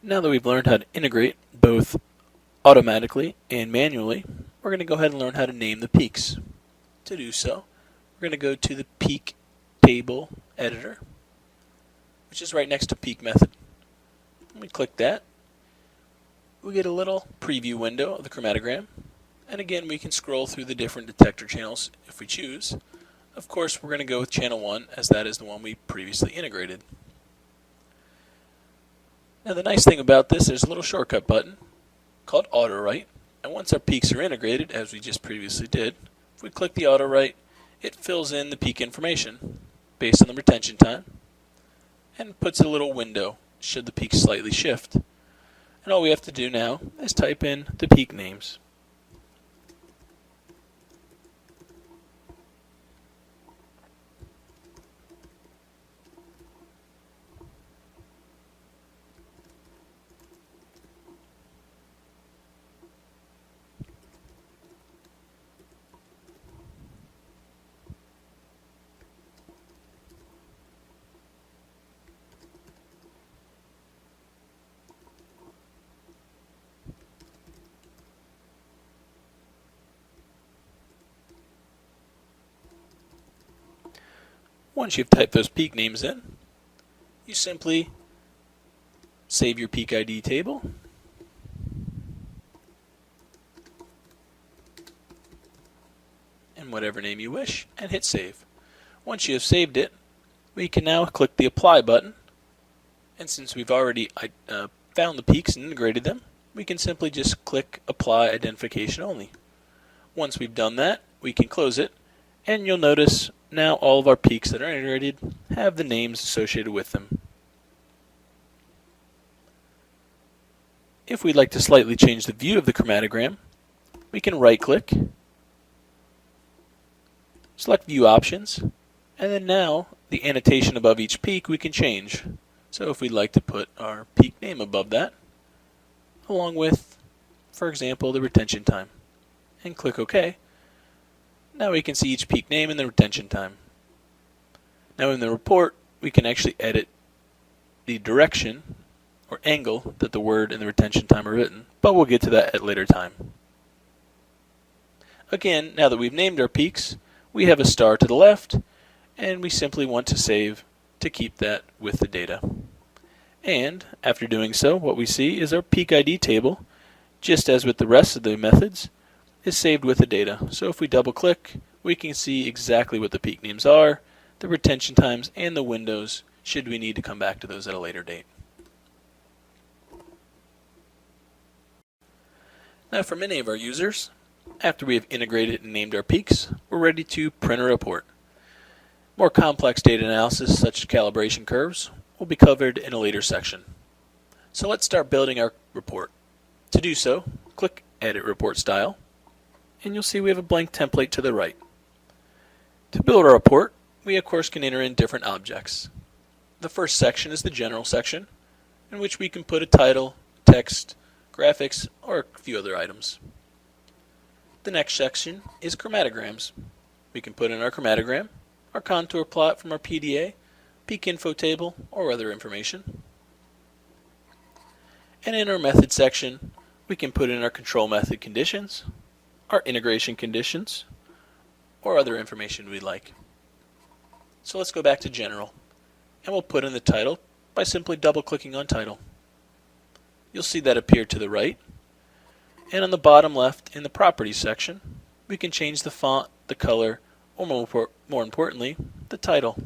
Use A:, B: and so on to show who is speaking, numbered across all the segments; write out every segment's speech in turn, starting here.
A: Now that we've learned how to integrate both automatically and manually, we're going to go ahead and learn how to name the peaks. To do so, we're going to go to the peak table editor, which is right next to peak method. When we click that, we get a little preview window of the chromatogram, and again we can scroll through the different detector channels if we choose. Of course, we're going to go with channel 1 as that is the one we previously integrated. Now the nice thing about this, there's a little shortcut button called Auto Write, and once our peaks are integrated, as we just previously did, if we click the Auto Write, it fills in the peak information based on the retention time and puts a little window should the peak slightly shift. And all we have to do now is type in the peak names. Once you've typed those peak names in, you simply save your peak ID table, and whatever name you wish, and hit save. Once you have saved it, we can now click the apply button, and since we've already found the peaks and integrated them, we can simply just click apply identification only. Once we've done that, we can close it, and you'll notice now all of our peaks that are integrated have the names associated with them. If we'd like to slightly change the view of the chromatogram, we can right-click, select View Options, and then now the annotation above each peak we can change. So if we'd like to put our peak name above that, along with, for example, the retention time, and click OK, now we can see each peak name and the retention time. Now in the report, we can actually edit the direction or angle that the word and the retention time are written, but we'll get to that at a later time. Again, now that we've named our peaks, we have a star to the left, and we simply want to save to keep that with the data. And after doing so, what we see is our peak ID table, just as with the rest of the methods, is saved with the data. So if we double click, we can see exactly what the peak names are, the retention times, and the windows should we need to come back to those at a later date. Now for many of our users, after we have integrated and named our peaks, we're ready to print a report. More complex data analysis such as calibration curves will be covered in a later section. So let's start building our report. To do so, click Edit Report Style, and you'll see we have a blank template to the right. To build our report, we of course can enter in different objects. The first section is the general section, in which we can put a title, text, graphics, or a few other items. The next section is chromatograms. We can put in our chromatogram, our contour plot from our PDA, peak info table, or other information. And in our method section, we can put in our control method conditions, our integration conditions, or other information we'd like. So let's go back to General, and we'll put in the title by simply double-clicking on Title. You'll see that appear to the right, and on the bottom left in the Properties section, we can change the font, the color, or more importantly, the title.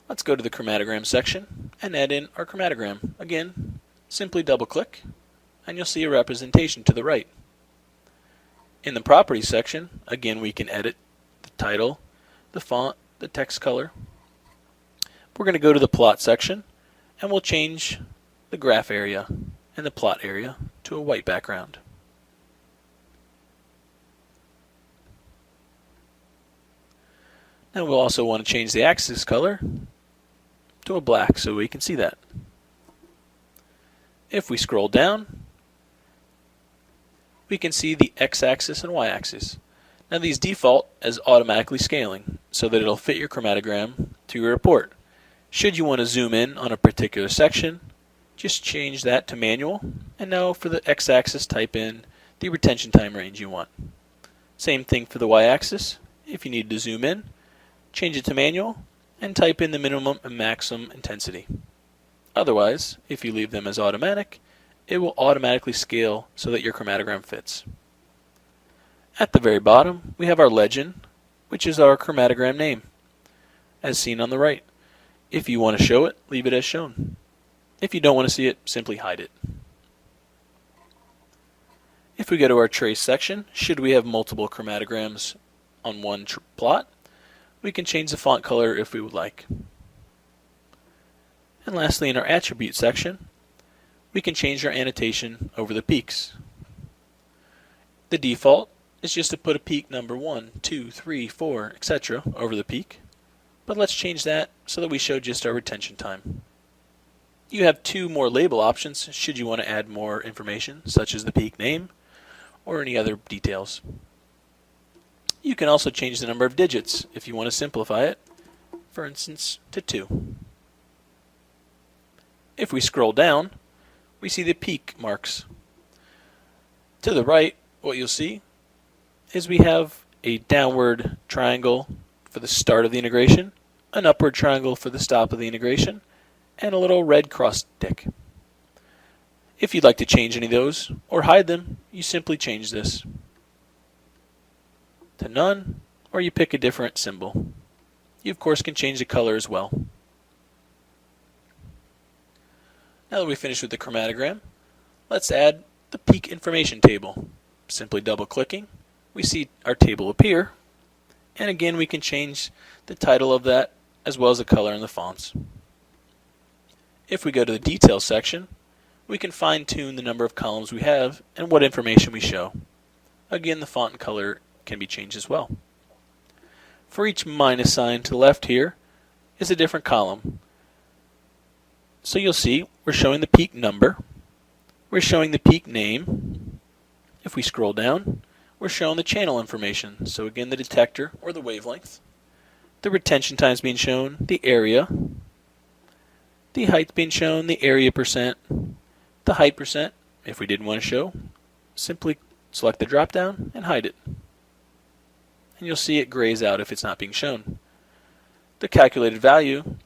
A: Let's go to the chromatogram section and add in our chromatogram. Again, simply double click and you'll see a representation to the right. In the properties section, again we can edit the title, the font, the text color. We're going to go to the plot section and we'll change the graph area and the plot area to a white background. Now we'll also want to change the axis color to a black so we can see that. If we scroll down, we can see the x-axis and y-axis. Now these default as automatically scaling so that it'll fit your chromatogram to your report. Should you want to zoom in on a particular section, just change that to manual, and now for the x-axis type in the retention time range you want. Same thing for the y-axis. If you need to zoom in, change it to manual and type in the minimum and maximum intensity. Otherwise, if you leave them as automatic, it will automatically scale so that your chromatogram fits. At the very bottom, we have our legend, which is our chromatogram name, as seen on the right. If you want to show it, leave it as shown. If you don't want to see it, simply hide it. If we go to our trace section, should we have multiple chromatograms on one plot, we can change the font color if we would like. And lastly, in our attribute section, we can change our annotation over the peaks. The default is just to put a peak number 1, 2, 3, 4, etc. over the peak, but let's change that so that we show just our retention time. You have two more label options should you want to add more information, such as the peak name or any other details. You can also change the number of digits if you want to simplify it, for instance to 2. If we scroll down, we see the peak marks. To the right, what you'll see is we have a downward triangle for the start of the integration, an upward triangle for the stop of the integration, and a little red cross tick. If you'd like to change any of those or hide them, you simply change this to none, or you pick a different symbol. You of course can change the color as well. Now that we've finished with the chromatogram, let's add the peak information table. Simply double-clicking, we see our table appear, and again we can change the title of that as well as the color and the fonts. If we go to the details section, we can fine-tune the number of columns we have and what information we show. Again, the font and color can be changed as well. For each minus sign to the left here is a different column. So you'll see we're showing the peak number, we're showing the peak name. If we scroll down, we're showing the channel information. So again, the detector or the wavelength. The retention time is being shown, the area, the height being shown, the area percent, the height percent. If we didn't want to show, simply select the drop down and hide it. And you'll see it grays out if it's not being shown. The calculated value,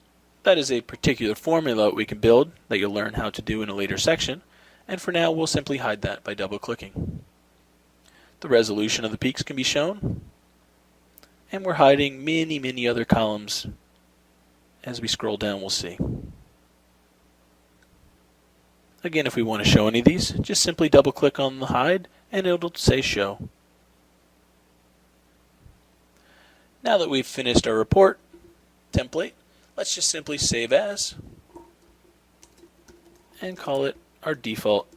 A: that is a particular formula we can build that you'll learn how to do in a later section, and for now we'll simply hide that by double-clicking. The resolution of the peaks can be shown, and we're hiding many other columns. As we scroll down, we'll see. Again, if we want to show any of these, just simply double-click on the hide and it'll say show. Now that we've finished our report template, let's just simply save as and call it our default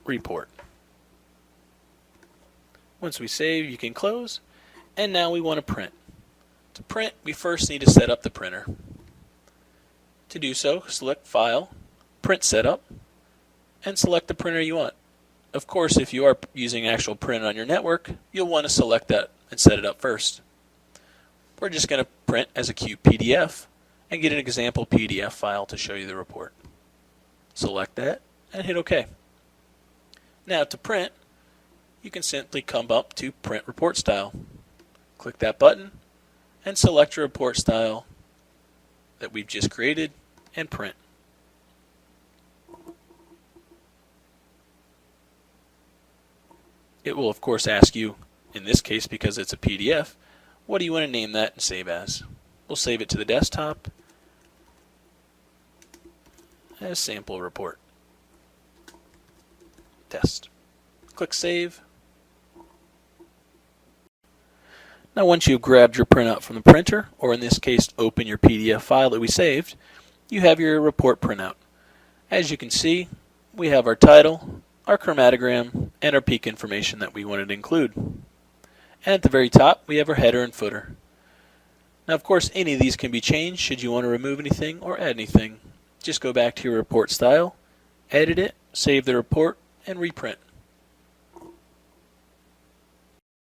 A: report. Once we save, you can close, and now we want to print. To print, we first need to set up the printer. To do so, select File, Print Setup, and select the printer you want. Of course, if you are using actual print on your network, you'll want to select that and set it up first. We're just going to print as a QPDF and get an example PDF file to show you the report. Select that and hit OK. Now to print, you can simply come up to Print Report Style. Click that button and select your report style that we've just created and print. It will of course ask you, in this case because it's a PDF, what do you want to name that and save as? We'll save it to the desktop as sample report. Test. Click Save. Now once you've grabbed your printout from the printer, or in this case open your PDF file that we saved, you have your report printout. As you can see, we have our title, our chromatogram, and our peak information that we wanted to include. And at the very top, we have our header and footer. Now of course any of these can be changed should you want to remove anything or add anything. Just go back to your report style, edit it, save the report, and reprint.